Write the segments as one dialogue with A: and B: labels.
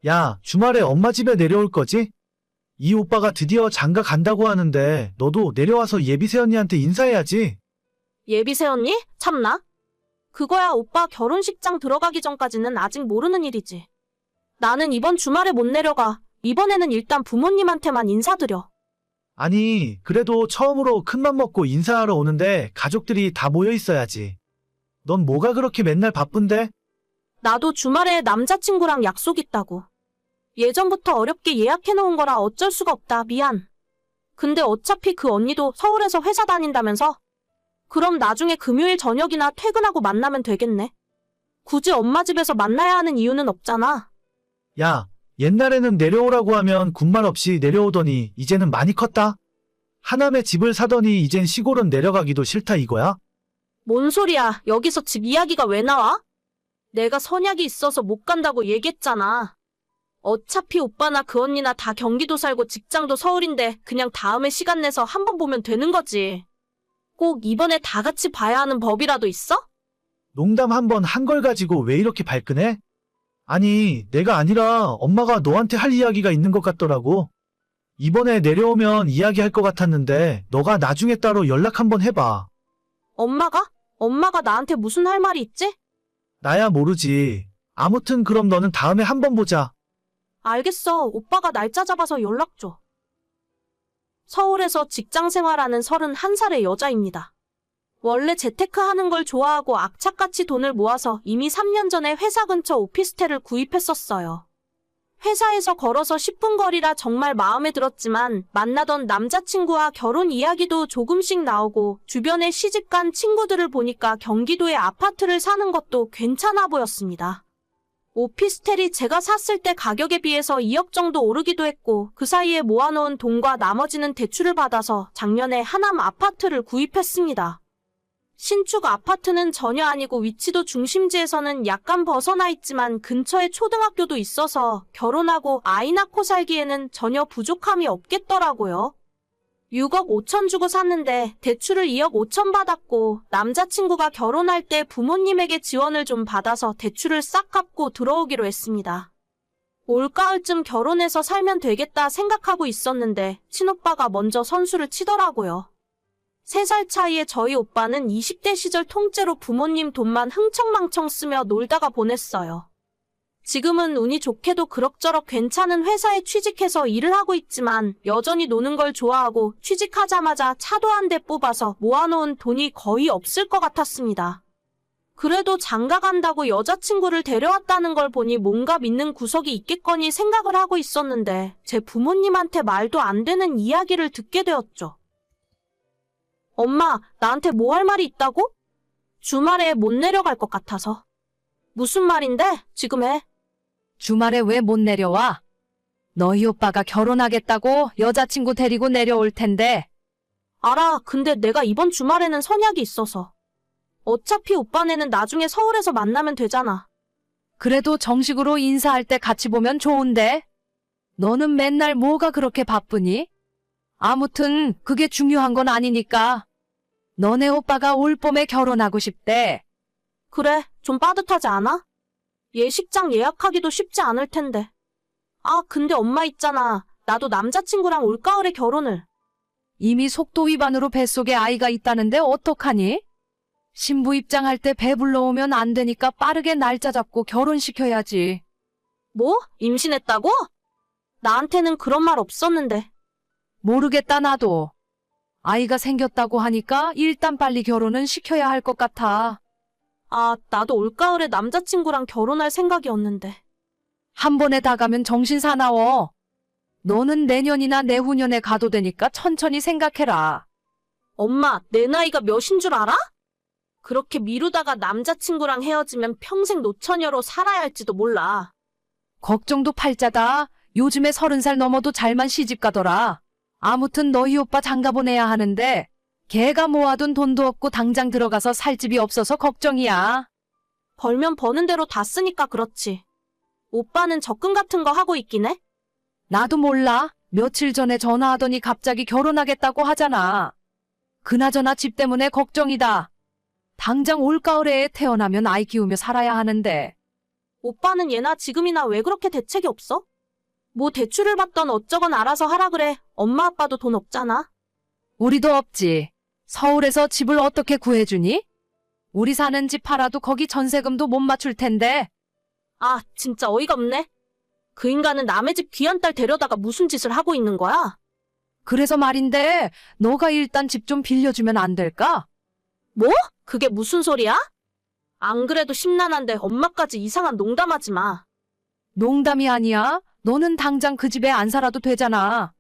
A: 야, 주말에 엄마 집에 내려올 거지? 이 오빠가 드디어 장가 간다고 하는데 너도 내려와서 예비새 언니한테 인사해야지.
B: 예비새 언니? 참나? 그거야 오빠 결혼식장 들어가기 전까지는 아직 모르는 일이지. 나는 이번 주말에 못 내려가. 이번에는 일단 부모님한테만 인사드려.
A: 아니, 그래도 처음으로 큰맘 먹고 인사하러 오는데 가족들이 다 모여 있어야지. 넌 뭐가 그렇게 맨날 바쁜데?
B: 나도 주말에 남자친구랑 약속 있다고. 예전부터 어렵게 예약해놓은 거라 어쩔 수가 없다. 미안. 근데 어차피 그 언니도 서울에서 회사 다닌다면서? 그럼 나중에 금요일 저녁이나 퇴근하고 만나면 되겠네. 굳이 엄마 집에서 만나야 하는 이유는 없잖아.
A: 야, 옛날에는 내려오라고 하면 군말 없이 내려오더니 이제는 많이 컸다. 하남에 집을 사더니 이젠 시골은 내려가기도 싫다 이거야?
B: 뭔 소리야. 여기서 집 이야기가 왜 나와? 내가 선약이 있어서 못 간다고 얘기했잖아. 어차피 오빠나 그 언니나 다 경기도 살고 직장도 서울인데 그냥 다음에 시간 내서 한번 보면 되는 거지. 꼭 이번에 다 같이 봐야 하는 법이라도 있어?
A: 농담 한 번 한 걸 가지고 왜 이렇게 발끈해? 아니, 내가 아니라 엄마가 너한테 할 이야기가 있는 것 같더라고. 이번에 내려오면 이야기할 것 같았는데 너가 나중에 따로 연락 한번 해봐.
B: 엄마가? 엄마가 나한테 무슨 할 말이 있지?
A: 나야 모르지. 아무튼 그럼 너는 다음에 한번 보자.
B: 알겠어. 오빠가 날짜 잡아서 연락 줘. 서울에서 직장 생활하는 31살의 여자입니다. 원래 재테크 하는 걸 좋아하고 악착같이 돈을 모아서 이미 3년 전에 회사 근처 오피스텔을 구입했었어요. 회사에서 걸어서 10분 거리라 정말 마음에 들었지만 만나던 남자친구와 결혼 이야기도 조금씩 나오고 주변에 시집간 친구들을 보니까 경기도에 아파트를 사는 것도 괜찮아 보였습니다. 오피스텔이 제가 샀을 때 가격에 비해서 2억 정도 오르기도 했고 그 사이에 모아놓은 돈과 나머지는 대출을 받아서 작년에 하남 아파트를 구입했습니다. 신축 아파트는 전혀 아니고 위치도 중심지에서는 약간 벗어나 있지만 근처에 초등학교도 있어서 결혼하고 아이 낳고 살기에는 전혀 부족함이 없겠더라고요. 6억 5천 주고 샀는데 대출을 2억 5천 받았고 남자친구가 결혼할 때 부모님에게 지원을 좀 받아서 대출을 싹 갚고 들어오기로 했습니다. 올가을쯤 결혼해서 살면 되겠다 생각하고 있었는데 친오빠가 먼저 선수를 치더라고요. 3살 차이의 저희 오빠는 20대 시절 통째로 부모님 돈만 흥청망청 쓰며 놀다가 보냈어요. 지금은 운이 좋게도 그럭저럭 괜찮은 회사에 취직해서 일을 하고 있지만 여전히 노는 걸 좋아하고 취직하자마자 차도 한 대 뽑아서 모아놓은 돈이 거의 없을 것 같았습니다. 그래도 장가 간다고 여자친구를 데려왔다는 걸 보니 뭔가 믿는 구석이 있겠거니 생각을 하고 있었는데 제 부모님한테 말도 안 되는 이야기를 듣게 되었죠. 엄마, 나한테 뭐 할 말이 있다고? 주말에 못 내려갈 것 같아서. 무슨 말인데? 지금 해.
C: 주말에 왜 못 내려와? 너희 오빠가 결혼하겠다고 여자친구 데리고 내려올 텐데.
B: 알아. 근데 내가 이번 주말에는 선약이 있어서. 어차피 오빠네는 나중에 서울에서 만나면 되잖아.
C: 그래도 정식으로 인사할 때 같이 보면 좋은데. 너는 맨날 뭐가 그렇게 바쁘니? 아무튼 그게 중요한 건 아니니까. 너네 오빠가 올 봄에 결혼하고 싶대.
B: 그래, 좀 빠듯하지 않아? 예식장 예약하기도 쉽지 않을 텐데. 아, 근데 엄마 있잖아. 나도 남자친구랑 올가을에 결혼을.
C: 이미 속도 위반으로 뱃속에 아이가 있다는데 어떡하니? 신부 입장할 때 배 불러오면 안 되니까 빠르게 날짜 잡고 결혼시켜야지.
B: 뭐? 임신했다고? 나한테는 그런 말 없었는데.
C: 모르겠다 나도. 아이가 생겼다고 하니까 일단 빨리 결혼은 시켜야 할 것 같아.
B: 아, 나도 올가을에 남자친구랑 결혼할 생각이었는데.
C: 한 번에 다 가면 정신 사나워. 너는 내년이나 내후년에 가도 되니까 천천히 생각해라.
B: 엄마, 내 나이가 몇인 줄 알아? 그렇게 미루다가 남자친구랑 헤어지면 평생 노처녀로 살아야 할지도 몰라.
C: 걱정도 팔자다. 요즘에 30살 넘어도 잘만 시집 가더라. 아무튼 너희 오빠 장가 보내야 하는데 걔가 모아둔 돈도 없고 당장 들어가서 살 집이 없어서 걱정이야.
B: 벌면 버는 대로 다 쓰니까 그렇지. 오빠는 적금 같은 거 하고 있긴 해?
C: 나도 몰라. 며칠 전에 전화하더니 갑자기 결혼하겠다고 하잖아. 그나저나 집 때문에 걱정이다. 당장 올가을에 태어나면 아이 키우며 살아야 하는데.
B: 오빠는 예나 지금이나 왜 그렇게 대책이 없어? 뭐 대출을 받던 어쩌건 알아서 하라 그래. 엄마 아빠도 돈 없잖아.
C: 우리도 없지. 서울에서 집을 어떻게 구해주니? 우리 사는 집 팔아도 거기 전세금도 못 맞출 텐데.
B: 아, 진짜 어이가 없네. 그 인간은 남의 집 귀한 딸 데려다가 무슨 짓을 하고 있는 거야?
C: 그래서 말인데 너가 일단 집 좀 빌려주면 안 될까?
B: 뭐? 그게 무슨 소리야? 안 그래도 심란한데 엄마까지 이상한 농담하지 마.
C: 농담이 아니야. 너는 당장 그 집에 안 살아도 되잖아.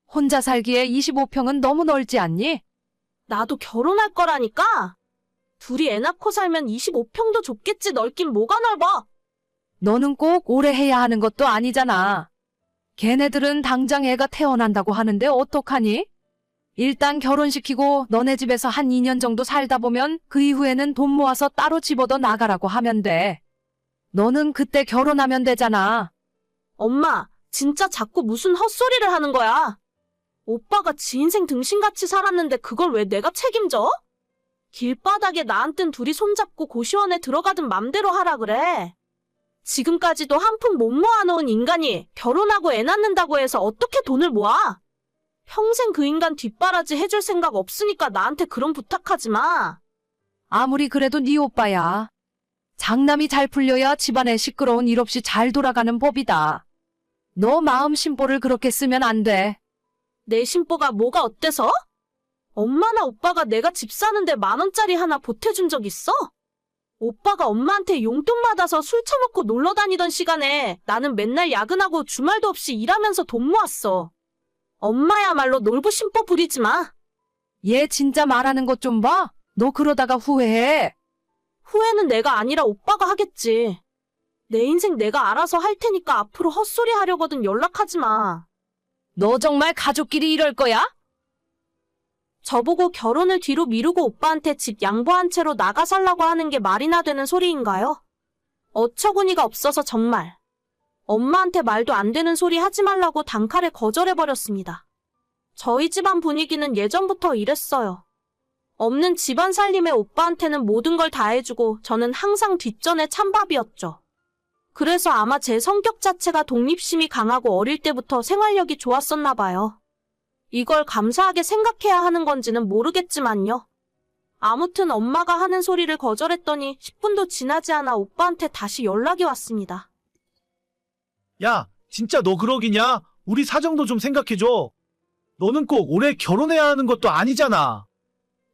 C: 혼자 살기에 25평은 너무 넓지 않니?
B: 나도 결혼할 거라니까? 둘이 애 낳고 살면 25평도 좁겠지. 넓긴 뭐가 넓어?
C: 너는 꼭 오래 해야 하는 것도 아니잖아. 걔네들은 당장 애가 태어난다고 하는데 어떡하니? 일단 결혼시키고 너네 집에서 한 2년 정도 살다 보면 그 이후에는 돈 모아서 따로 집 얻어 나가라고 하면 돼. 너는 그때 결혼하면 되잖아.
B: 엄마, 진짜 자꾸 무슨 헛소리를 하는 거야? 오빠가 지 인생 등신같이 살았는데 그걸 왜 내가 책임져? 길바닥에 나한텐 둘이 손잡고 고시원에 들어가든 맘대로 하라 그래. 지금까지도 한 푼 못 모아놓은 인간이 결혼하고 애 낳는다고 해서 어떻게 돈을 모아? 평생 그 인간 뒷바라지 해줄 생각 없으니까 나한테 그런 부탁하지 마.
C: 아무리 그래도 네 오빠야. 장남이 잘 풀려야 집안에 시끄러운 일 없이 잘 돌아가는 법이다. 너 마음 심보를 그렇게 쓰면 안 돼.
B: 내 심보가 뭐가 어때서? 엄마나 오빠가 내가 집 사는데 10,000원짜리 하나 보태준 적 있어? 오빠가 엄마한테 용돈 받아서 술 처먹고 놀러 다니던 시간에 나는 맨날 야근하고 주말도 없이 일하면서 돈 모았어. 엄마야말로 놀부 심보 부리지 마.
C: 얘 진짜 말하는 것 좀 봐. 너 그러다가 후회해.
B: 후회는 내가 아니라 오빠가 하겠지. 내 인생 내가 알아서 할 테니까 앞으로 헛소리 하려거든 연락하지 마.
C: 너 정말 가족끼리 이럴 거야?
B: 저보고 결혼을 뒤로 미루고 오빠한테 집 양보한 채로 나가 살라고 하는 게 말이나 되는 소리인가요? 어처구니가 없어서 정말. 엄마한테 말도 안 되는 소리 하지 말라고 단칼에 거절해버렸습니다. 저희 집안 분위기는 예전부터 이랬어요. 없는 집안 살림에 오빠한테는 모든 걸 다 해주고 저는 항상 뒷전에 찬밥이었죠. 그래서 아마 제 성격 자체가 독립심이 강하고 어릴 때부터 생활력이 좋았었나 봐요. 이걸 감사하게 생각해야 하는 건지는 모르겠지만요. 아무튼 엄마가 하는 소리를 거절했더니 10분도 지나지 않아 오빠한테 다시 연락이 왔습니다.
A: 야, 진짜 너 그러기냐? 우리 사정도 좀 생각해줘. 너는 꼭 올해 결혼해야 하는 것도 아니잖아.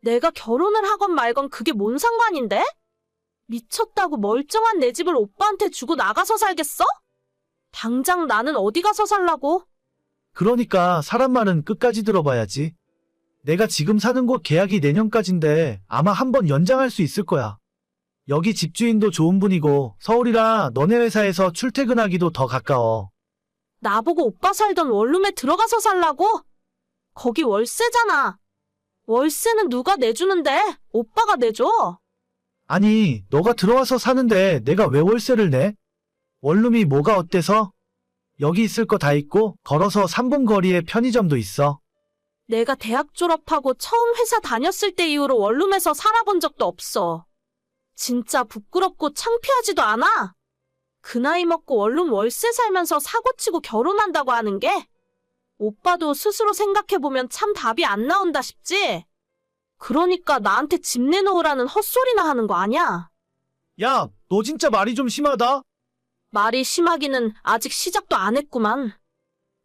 B: 내가 결혼을 하건 말건 그게 뭔 상관인데? 미쳤다고 멀쩡한 내 집을 오빠한테 주고 나가서 살겠어? 당장 나는 어디 가서 살라고?
A: 그러니까 사람 말은 끝까지 들어봐야지. 내가 지금 사는 곳 계약이 내년까지인데 아마 한번 연장할 수 있을 거야. 여기 집주인도 좋은 분이고 서울이라 너네 회사에서 출퇴근하기도 더 가까워.
B: 나보고 오빠 살던 원룸에 들어가서 살라고? 거기 월세잖아. 월세는 누가 내주는데? 오빠가 내줘.
A: 아니, 너가 들어와서 사는데 내가 왜 월세를 내? 원룸이 뭐가 어때서? 여기 있을 거 다 있고 걸어서 3분 거리에 편의점도 있어.
B: 내가 대학 졸업하고 처음 회사 다녔을 때 이후로 원룸에서 살아본 적도 없어. 진짜 부끄럽고 창피하지도 않아. 그 나이 먹고 원룸 월세 살면서 사고치고 결혼한다고 하는 게? 오빠도 스스로 생각해보면 참 답이 안 나온다 싶지? 그러니까 나한테 집 내놓으라는 헛소리나 하는 거 아니야?
A: 야, 너 진짜 말이 좀 심하다.
B: 말이 심하기는 아직 시작도 안 했구만.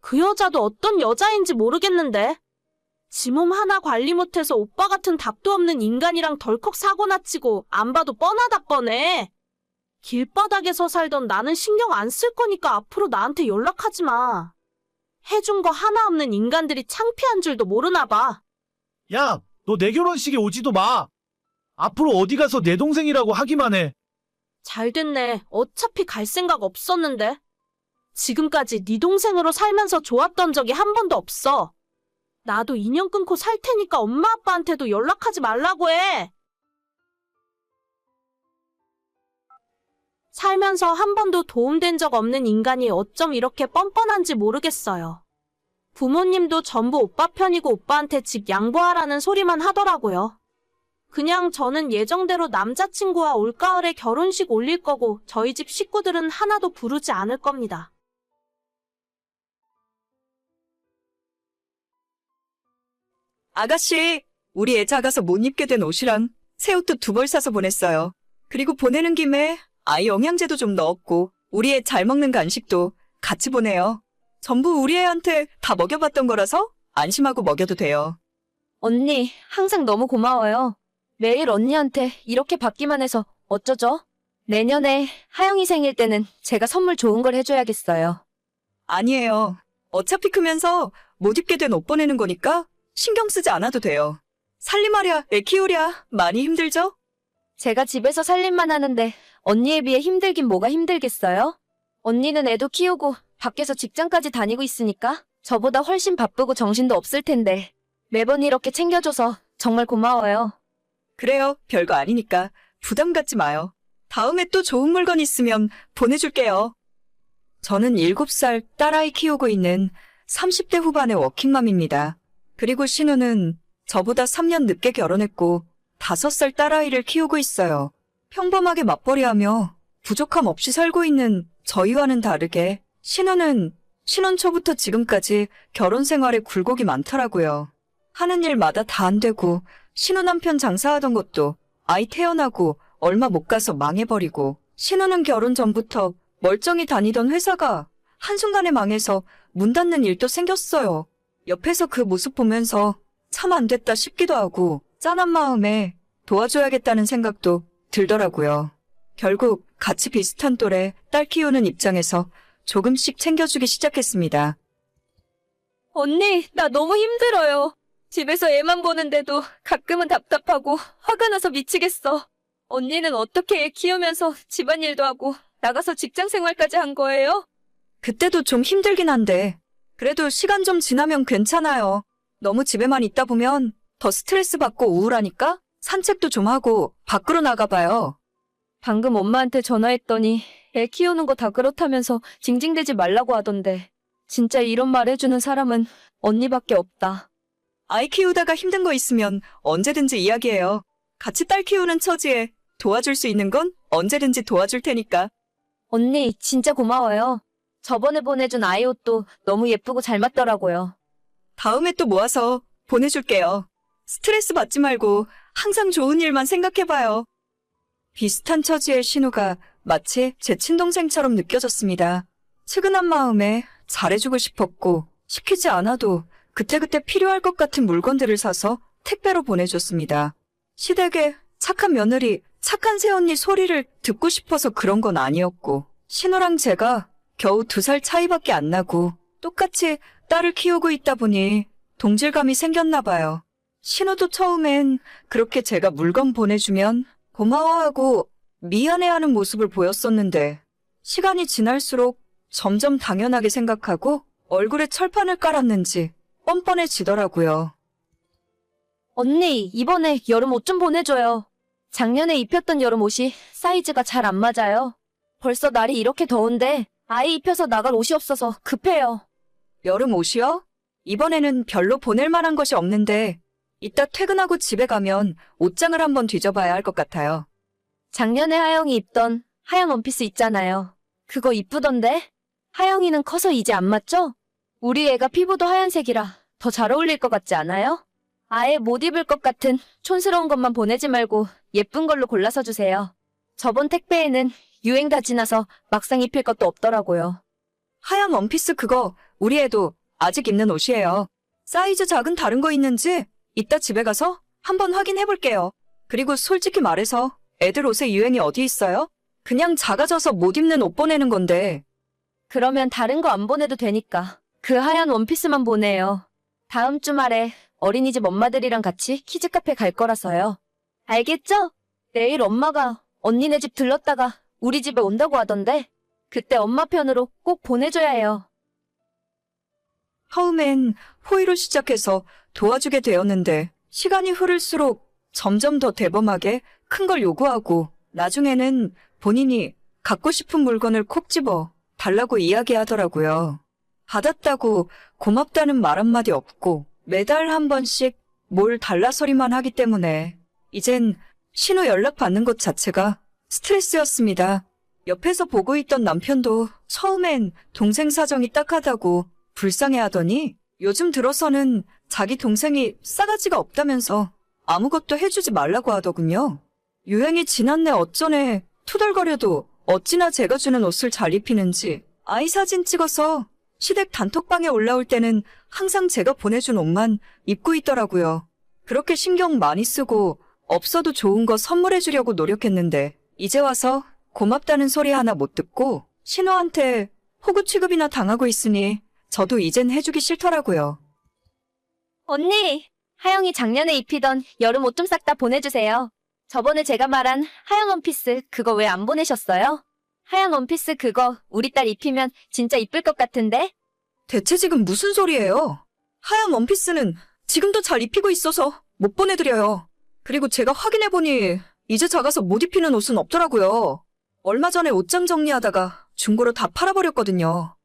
B: 그 여자도 어떤 여자인지 모르겠는데 지 몸 하나 관리 못해서 오빠 같은 답도 없는 인간이랑 덜컥 사고나 치고 안 봐도 뻔하다 뻔해. 길바닥에서 살던 나는 신경 안 쓸 거니까 앞으로 나한테 연락하지 마. 해준 거 하나 없는 인간들이 창피한 줄도 모르나 봐.
A: 야, 너 내 결혼식에 오지도 마. 앞으로 어디 가서 내 동생이라고 하기만 해.
B: 잘 됐네. 어차피 갈 생각 없었는데. 지금까지 네 동생으로 살면서 좋았던 적이 한 번도 없어. 나도 인연 끊고 살 테니까 엄마 아빠한테도 연락하지 말라고 해. 살면서 한 번도 도움된 적 없는 인간이 어쩜 이렇게 뻔뻔한지 모르겠어요. 부모님도 전부 오빠 편이고 오빠한테 집 양보하라는 소리만 하더라고요. 그냥 저는 예정대로 남자친구와 올가을에 결혼식 올릴 거고 저희 집 식구들은 하나도 부르지 않을 겁니다.
D: 아가씨, 우리 애 작아서 못 입게 된 옷이랑 새 옷도 2벌 사서 보냈어요. 그리고 보내는 김에 아이 영양제도 좀 넣었고 우리 애 잘 먹는 간식도 같이 보내요. 전부 우리 애한테 다 먹여봤던 거라서 안심하고 먹여도 돼요.
C: 언니, 항상 너무 고마워요. 매일 언니한테 이렇게 받기만 해서 어쩌죠? 내년에 하영이 생일 때는 제가 선물 좋은 걸 해줘야겠어요.
D: 아니에요. 어차피 크면서 못 입게 된 옷 보내는 거니까 신경 쓰지 않아도 돼요. 살림하랴, 애 키우랴 많이 힘들죠?
C: 제가 집에서 살림만 하는데 언니에 비해 힘들긴 뭐가 힘들겠어요? 언니는 애도 키우고 밖에서 직장까지 다니고 있으니까 저보다 훨씬 바쁘고 정신도 없을 텐데 매번 이렇게 챙겨줘서 정말 고마워요.
D: 그래요. 별거 아니니까 부담 갖지 마요. 다음에 또 좋은 물건 있으면 보내줄게요. 저는 7살 딸아이 키우고 있는 30대 후반의 워킹맘입니다. 그리고 신우는 저보다 3년 늦게 결혼했고 5살 딸아이를 키우고 있어요. 평범하게 맞벌이하며 부족함 없이 살고 있는 저희와는 다르게 신우는 신혼 초부터 지금까지 결혼 생활에 굴곡이 많더라고요. 하는 일마다 다 안 되고 신우 남편 장사하던 것도 아이 태어나고 얼마 못 가서 망해버리고 신우는 결혼 전부터 멀쩡히 다니던 회사가 한순간에 망해서 문 닫는 일도 생겼어요. 옆에서 그 모습 보면서 참 안 됐다 싶기도 하고 짠한 마음에 도와줘야겠다는 생각도 들더라고요. 결국 같이 비슷한 또래 딸 키우는 입장에서 조금씩 챙겨주기 시작했습니다.
C: 언니, 나 너무 힘들어요. 집에서 애만 보는데도 가끔은 답답하고 화가 나서 미치겠어. 언니는 어떻게 애 키우면서 집안일도 하고 나가서 직장 생활까지 한 거예요?
D: 그때도 좀 힘들긴 한데 그래도 시간 좀 지나면 괜찮아요. 너무 집에만 있다 보면 더 스트레스 받고 우울하니까 산책도 좀 하고 밖으로 나가봐요.
C: 방금 엄마한테 전화했더니 애 키우는 거 다 그렇다면서 징징대지 말라고 하던데 진짜 이런 말 해주는 사람은 언니밖에 없다.
D: 아이 키우다가 힘든 거 있으면 언제든지 이야기해요. 같이 딸 키우는 처지에 도와줄 수 있는 건 언제든지 도와줄 테니까.
C: 언니, 진짜 고마워요. 저번에 보내준 아이 옷도 너무 예쁘고 잘 맞더라고요.
D: 다음에 또 모아서 보내줄게요. 스트레스 받지 말고 항상 좋은 일만 생각해봐요. 비슷한 처지의 신우가 마치 제 친동생처럼 느껴졌습니다. 측은한 마음에 잘해주고 싶었고 시키지 않아도 그때그때 필요할 것 같은 물건들을 사서 택배로 보내줬습니다. 시댁에 착한 며느리, 착한 새언니 소리를 듣고 싶어서 그런 건 아니었고 신우랑 제가 겨우 2살 차이밖에 안 나고 똑같이 딸을 키우고 있다 보니 동질감이 생겼나 봐요. 신우도 처음엔 그렇게 제가 물건 보내주면 고마워하고 미안해하는 모습을 보였었는데 시간이 지날수록 점점 당연하게 생각하고 얼굴에 철판을 깔았는지 뻔뻔해지더라고요.
C: 언니, 이번에 여름 옷 좀 보내줘요. 작년에 입혔던 여름 옷이 사이즈가 잘 안 맞아요. 벌써 날이 이렇게 더운데 아이 입혀서 나갈 옷이 없어서 급해요.
D: 여름 옷이요? 이번에는 별로 보낼 만한 것이 없는데 이따 퇴근하고 집에 가면 옷장을 한번 뒤져봐야 할 것 같아요.
C: 작년에 하영이 입던 하얀 원피스 있잖아요. 그거 이쁘던데? 하영이는 커서 이제 안 맞죠? 우리 애가 피부도 하얀색이라 더 잘 어울릴 것 같지 않아요? 아예 못 입을 것 같은 촌스러운 것만 보내지 말고 예쁜 걸로 골라서 주세요. 저번 택배에는 유행 다 지나서 막상 입힐 것도 없더라고요.
D: 하얀 원피스 그거 우리 애도 아직 입는 옷이에요. 사이즈 작은 다른 거 있는지 이따 집에 가서 한번 확인해 볼게요. 그리고 솔직히 말해서 애들 옷에 유행이 어디 있어요? 그냥 작아져서 못 입는 옷 보내는 건데.
C: 그러면 다른 거 안 보내도 되니까 그 하얀 원피스만 보내요. 다음 주말에 어린이집 엄마들이랑 같이 키즈카페 갈 거라서요. 알겠죠? 내일 엄마가 언니네 집 들렀다가 우리 집에 온다고 하던데 그때 엄마 편으로 꼭 보내줘야 해요.
D: 처음엔 호의로 시작해서 도와주게 되었는데 시간이 흐를수록 점점 더 대범하게 큰 걸 요구하고 나중에는 본인이 갖고 싶은 물건을 콕 집어 달라고 이야기하더라고요. 받았다고 고맙다는 말 한마디 없고 매달 한 번씩 뭘 달라 소리만 하기 때문에 이젠 신호 연락 받는 것 자체가 스트레스였습니다. 옆에서 보고 있던 남편도 처음엔 동생 사정이 딱하다고 불쌍해하더니 요즘 들어서는 자기 동생이 싸가지가 없다면서 아무것도 해주지 말라고 하더군요. 유행이 지났네 어쩌네 투덜거려도 어찌나 제가 주는 옷을 잘 입히는지 아이 사진 찍어서 시댁 단톡방에 올라올 때는 항상 제가 보내준 옷만 입고 있더라고요. 그렇게 신경 많이 쓰고 없어도 좋은 거 선물해주려고 노력했는데 이제 와서 고맙다는 소리 하나 못 듣고 신호한테 호구 취급이나 당하고 있으니 저도 이젠 해주기 싫더라고요.
E: 언니, 하영이 작년에 입히던 여름 옷 좀 싹 다 보내주세요. 저번에 제가 말한 하영 원피스 그거 왜 안 보내셨어요? 하영 원피스 그거 우리 딸 입히면 진짜 이쁠 것 같은데?
D: 대체 지금 무슨 소리예요? 하얀 원피스는 지금도 잘 입히고 있어서 못 보내드려요. 그리고 제가 확인해보니 이제 작아서 못 입히는 옷은 없더라고요. 얼마 전에 옷장 정리하다가 중고로 다 팔아버렸거든요.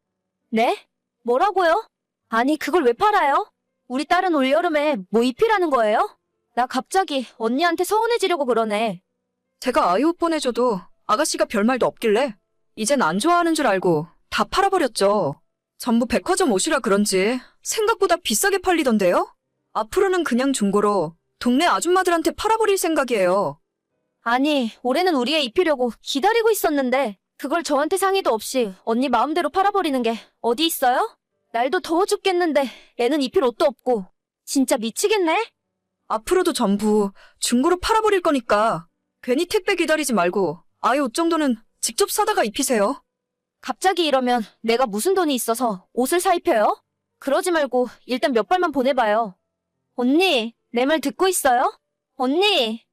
E: 네? 뭐라고요? 아니 그걸 왜 팔아요? 우리 딸은 올여름에 뭐 입히라는 거예요? 나 갑자기 언니한테 서운해지려고 그러네.
D: 제가 아이 옷 보내줘도 아가씨가 별말도 없길래 이젠 안 좋아하는 줄 알고 다 팔아버렸죠. 전부 백화점 옷이라 그런지 생각보다 비싸게 팔리던데요? 앞으로는 그냥 중고로 동네 아줌마들한테 팔아버릴 생각이에요.
E: 아니 올해는 우리 애 입히려고 기다리고 있었는데 그걸 저한테 상의도 없이 언니 마음대로 팔아버리는 게 어디 있어요? 날도 더워 죽겠는데 애는 입힐 옷도 없고 진짜 미치겠네?
D: 앞으로도 전부 중고로 팔아버릴 거니까 괜히 택배 기다리지 말고 아이 옷 정도는 직접 사다가 입히세요.
E: 갑자기 이러면 내가 무슨 돈이 있어서 옷을 사 입혀요? 그러지 말고 일단 몇 벌만 보내봐요. 언니, 내 말 듣고 있어요? 언니!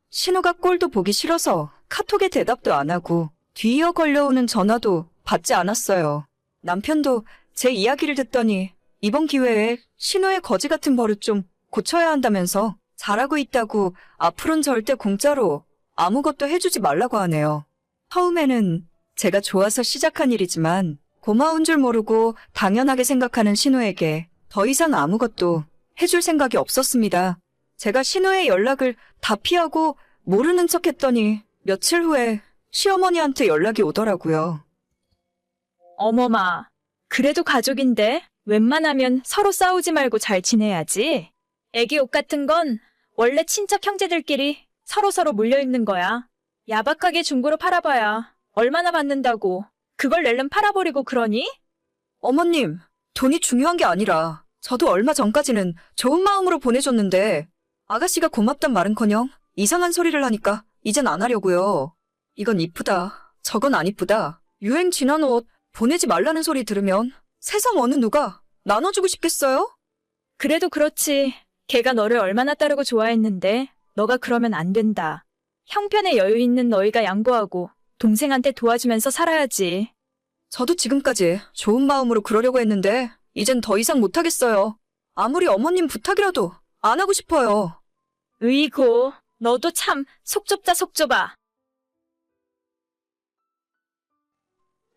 D: 신호가 꼴도 보기 싫어서 카톡에 대답도 안 하고 뒤이어 걸려오는 전화도 받지 않았어요. 남편도 제 이야기를 듣더니 이번 기회에 신호의 거지 같은 버릇 좀 고쳐야 한다면서 잘하고 있다고 앞으론 절대 공짜로 아무것도 해주지 말라고 하네요. 처음에는 제가 좋아서 시작한 일이지만 고마운 줄 모르고 당연하게 생각하는 신호에게 더 이상 아무것도 해줄 생각이 없었습니다. 제가 신호의 연락을 다 피하고 모르는 척 했더니 며칠 후에 시어머니한테 연락이 오더라고요.
F: 어머마, 그래도 가족인데 웬만하면 서로 싸우지 말고 잘 지내야지. 애기 옷 같은 건 원래 친척 형제들끼리 서로서로 물려 입는 거야. 야박하게 중고로 팔아봐야 얼마나 받는다고. 그걸 낼름 팔아버리고 그러니?
D: 어머님, 돈이 중요한 게 아니라 저도 얼마 전까지는 좋은 마음으로 보내줬는데 아가씨가 고맙단 말은커녕 이상한 소리를 하니까 이젠 안 하려고요. 이건 이쁘다, 저건 안 이쁘다, 유행 지난 옷 보내지 말라는 소리 들으면 세상 어느 누가 나눠주고 싶겠어요?
F: 그래도 그렇지. 걔가 너를 얼마나 따르고 좋아했는데 너가 그러면 안 된다. 형편에 여유 있는 너희가 양보하고 동생한테 도와주면서 살아야지.
D: 저도 지금까지 좋은 마음으로 그러려고 했는데 이젠 더 이상 못하겠어요. 아무리 어머님 부탁이라도 안 하고 싶어요.
F: 으이고, 너도 참 속 좁다 속 좁아.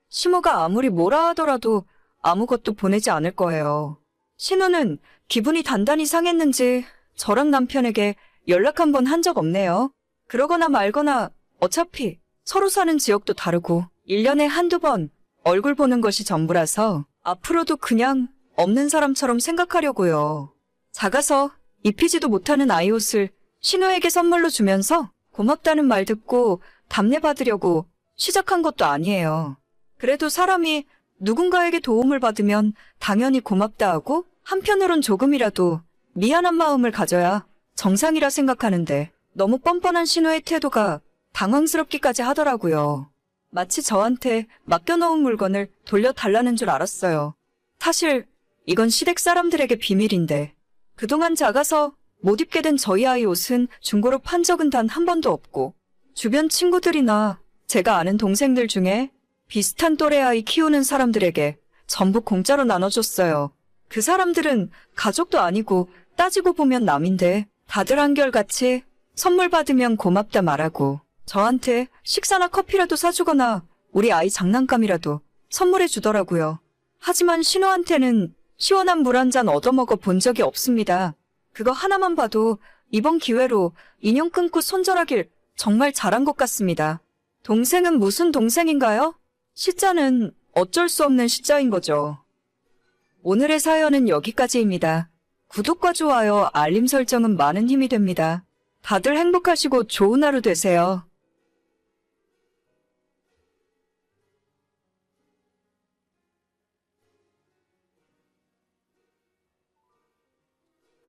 D: 시모가 아무리 뭐라 하더라도 아무것도 보내지 않을 거예요. 신우는 기분이 단단히 상했는지 저랑 남편에게 연락 한 번 한 적 없네요. 그러거나 말거나 어차피 서로 사는 지역도 다르고 1년에 한두 번 얼굴 보는 것이 전부라서 앞으로도 그냥 없는 사람처럼 생각하려고요. 작아서 입히지도 못하는 아이 옷을 신우에게 선물로 주면서 고맙다는 말 듣고 답례받으려고 시작한 것도 아니에요. 그래도 사람이 누군가에게 도움을 받으면 당연히 고맙다 하고 한편으론 조금이라도 미안한 마음을 가져야 정상이라 생각하는데 너무 뻔뻔한 신우의 태도가 당황스럽기까지 하더라고요. 마치 저한테 맡겨놓은 물건을 돌려달라는 줄 알았어요. 사실 이건 시댁 사람들에게 비밀인데 그동안 작아서 못 입게 된 저희 아이 옷은 중고로 판 적은 단 한 번도 없고 주변 친구들이나 제가 아는 동생들 중에 비슷한 또래 아이 키우는 사람들에게 전부 공짜로 나눠줬어요. 그 사람들은 가족도 아니고 따지고 보면 남인데 다들 한결같이 선물 받으면 고맙다 말하고 저한테 식사나 커피라도 사주거나 우리 아이 장난감이라도 선물해 주더라고요. 하지만 신우한테는 시원한 물 한 잔 얻어먹어 본 적이 없습니다. 그거 하나만 봐도 이번 기회로 인연 끊고 손절하길 정말 잘한 것 같습니다. 동생은 무슨 동생인가요? 시자는 어쩔 수 없는 시자인 거죠. 오늘의 사연은 여기까지입니다. 구독과 좋아요, 알림 설정은 많은 힘이 됩니다. 다들 행복하시고 좋은 하루 되세요.